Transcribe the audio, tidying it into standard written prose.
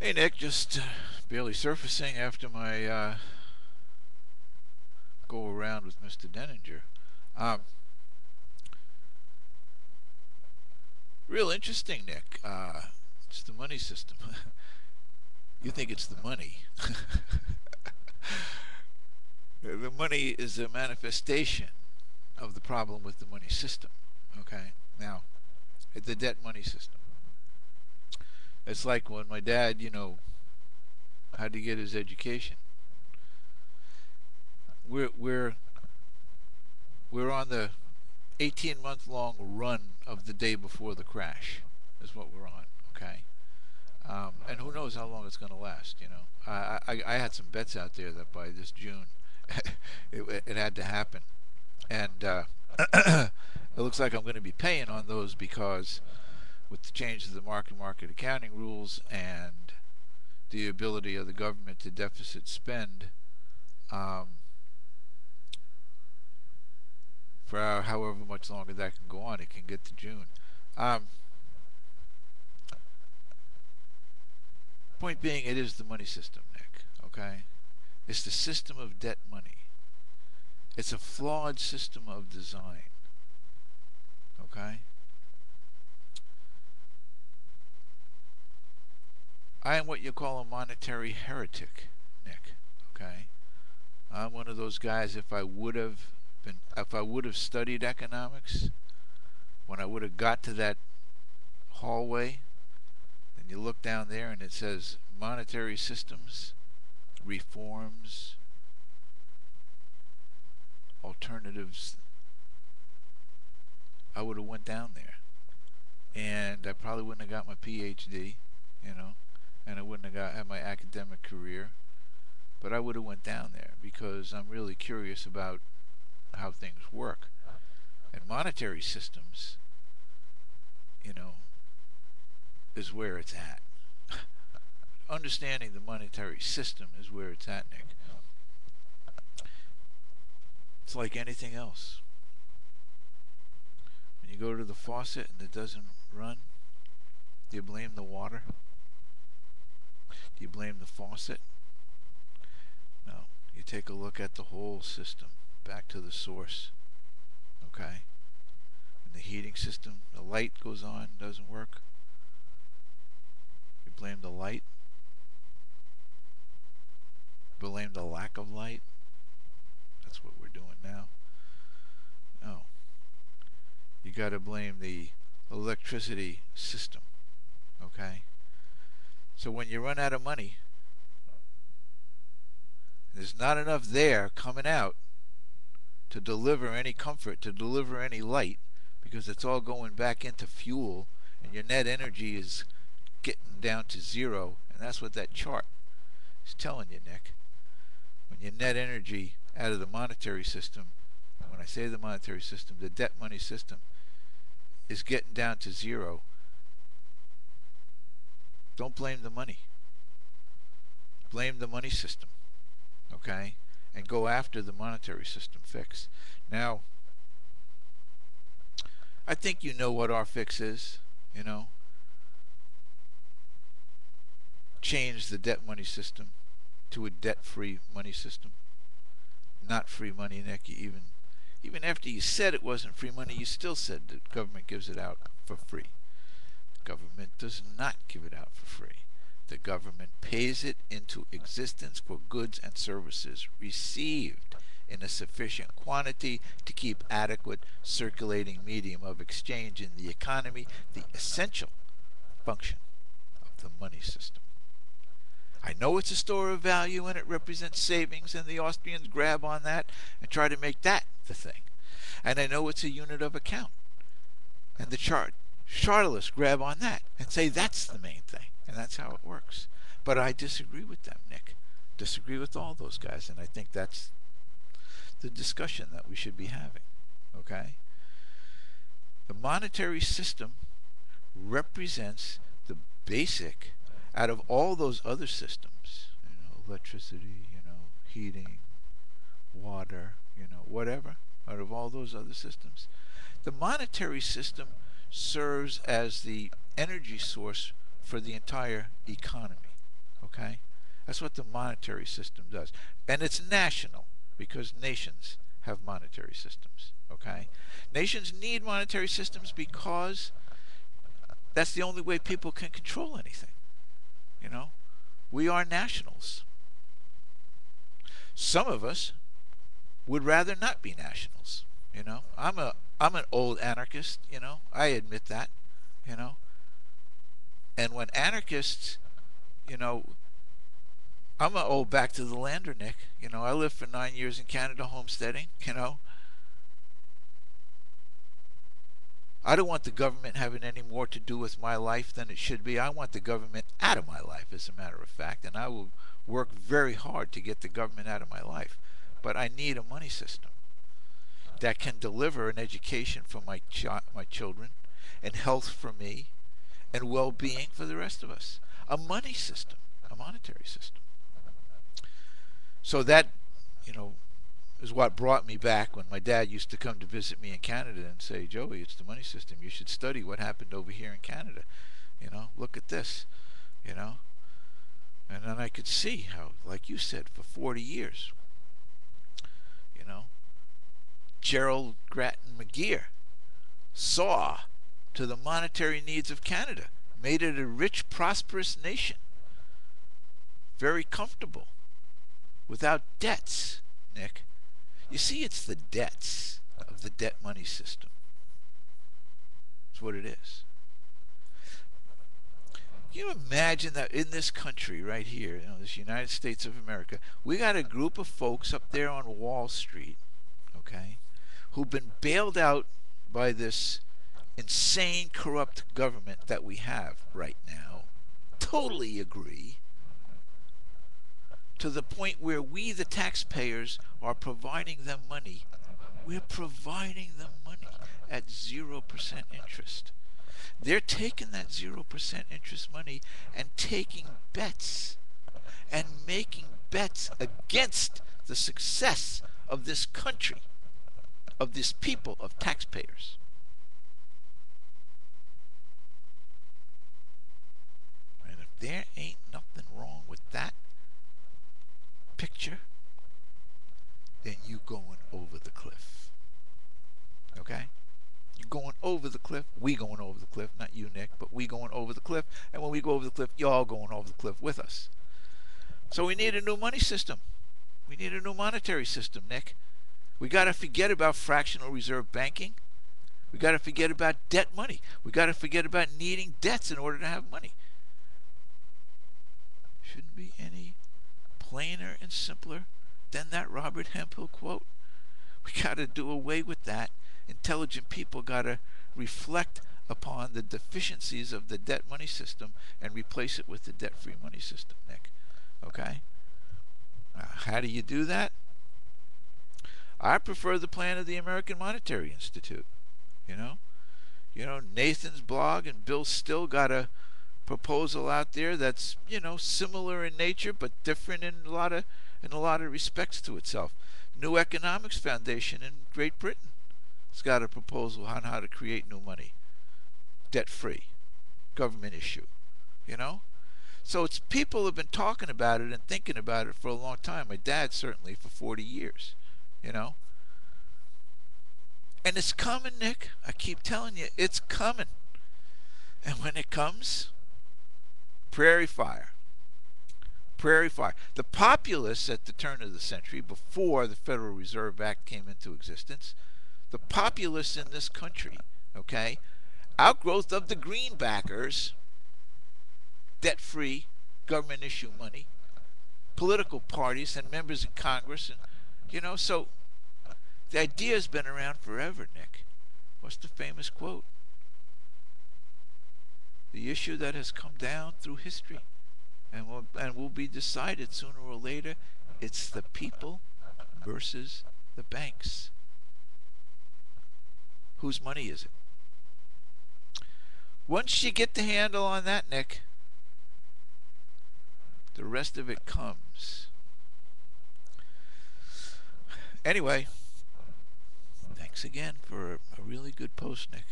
Hey Nick, just barely surfacing after my go around with Mr. Denninger. Um, Real interesting, Nick. It's the money system. You think it's the money. The money is a manifestation of the problem with the money system. Okay? Now, the debt money system. It's like when my dad, had to get his education. We're we're we're on the 18-month long run of the day before the crash. Is what we're on. Okay? And who knows how long it's going to last? I had some bets out there that by this June, it had to happen, and it looks like I'm going to be paying on those because with the change of the market accounting rules and the ability of the government to deficit spend um, for however much longer that can go on, it can get to June. Um, Point being, it is the money system, Nick. Okay, it's the system of debt money. It's a flawed system of design. Okay, I am what you call a monetary heretic, Nick. Okay, I'm one of those guys. If I would have studied economics, when I would have got to that hallway, and you look down there and it says monetary systems, reforms, alternatives, I would have went down there, and I probably wouldn't have got my PhD, you know, and I wouldn't have had my academic career, but I would have went down there because I'm really curious about how things work. And monetary systems, you know, is where it's at. Understanding the monetary system is where it's at, Nick. It's like anything else. When you go to the faucet and it doesn't run, do you blame the water? Do you blame the faucet? No. You take a look at the whole system, back to the source. Okay? When the heating system, the light goes on, doesn't work, you blame the light? Blame the lack of light? That's what we're doing now. No. You got to blame the electricity system. Okay? So when you run out of money, there's not enough there coming out to deliver any comfort, to deliver any light, because it's all going back into fuel, and your net energy is getting down to zero. And that's what that chart is telling you, Nick. When your net energy out of the monetary system, when I say the monetary system, the debt money system, is getting down to zero, don't blame the money. Blame the money system. Okay? And go after the monetary system fix. Now, I think you know what our fix is, you know. Change the debt money system to a debt-free money system. Not free money, Nick. Even after you said it wasn't free money, you still said the government gives it out for free. The government does not give it out for free. The government pays it into existence for goods and services received in a sufficient quantity to keep adequate circulating medium of exchange in the economy, the essential function of the money system. I know it's a store of value and it represents savings, and the Austrians grab on that and try to make that the thing. And I know it's a unit of account, and the chartalists grab on that and say that's the main thing, and that's how it works. But I disagree with them, Nick. Disagree with all those guys, and I think that's the discussion that we should be having. Okay? The monetary system represents the basic out of all those other systems, electricity, heating, water, whatever, out of all those other systems, the monetary system serves as the energy source for the entire economy. Okay? That's what the monetary system does. And it's national because nations have monetary systems. Okay? Nations need monetary systems because that's the only way people can control anything. You know? We are nationals. Some of us would rather not be nationals. You know? I'm an old anarchist, you know. I admit that, you know. And when anarchists, you know, I'm an old back to the lander, Nick. You know, I lived for 9 years in Canada homesteading, you know. I don't want the government having any more to do with my life than it should be. I want the government out of my life, as a matter of fact, and I will work very hard to get the government out of my life. But I need a money system that can deliver an education for my children, and health for me, and well-being for the rest of us. A money system, a monetary system. So that, you know, is what brought me back when my dad used to come to visit me in Canada and say, Joey, it's the money system. You should study what happened over here in Canada. You know, look at this, you know. And then I could see how, like you said, for 40 years, you know, Gerald Grattan McGeer saw to the monetary needs of Canada, made it a rich, prosperous nation, very comfortable, without debts, Nick. You see, it's the debts of the debt money system. That's what it is. Can you imagine that in this country right here, you know, this United States of America, we got a group of folks up there on Wall Street, okay, who've been bailed out by this insane, corrupt government that we have right now. Totally agree. To the point where we, the taxpayers, are providing them money. We're providing them money at 0% interest. They're taking that 0% interest money and taking bets and making bets against the success of this country, of this people, of taxpayers. And if there ain't nothing wrong with that picture, then you going over the cliff. Okay? You're going over the cliff. We going over the cliff. Not you, Nick, but we going over the cliff. And when we go over the cliff, y'all going over the cliff with us. So we need a new money system. We need a new monetary system, Nick. We got to forget about fractional reserve banking. We got to forget about debt money. We got to forget about needing debts in order to have money. Shouldn't be any plainer and simpler than that Robert Hemphill quote. We got to do away with that. Intelligent people got to reflect upon the deficiencies of the debt money system and replace it with the debt-free money system, Nick. Okay? How do you do that? I prefer the plan of the American Monetary Institute. You know, Nathan's blog and Bill Still got a proposal out there that's, you know, similar in nature but different in a lot of respects to itself. New Economics Foundation in Great Britain has got a proposal on how to create new money, debt-free, government issue. You know, so it's people have been talking about it and thinking about it for a long time. My dad certainly for 40 years. You know, and it's coming, Nick. I keep telling you, it's coming. And when it comes, prairie fire. Prairie fire. The populists at the turn of the century, before the Federal Reserve Act came into existence, the populists in this country, okay, outgrowth of the greenbackers, debt-free, government issue money, political parties and members of Congress, and you know, so the idea has been around forever, Nick. What's the famous quote? The issue that has come down through history and will be decided sooner or later, it's the people versus the banks. Whose money is it? Once you get the handle on that, Nick, the rest of it comes. Anyway, thanks again for a really good post, Nick.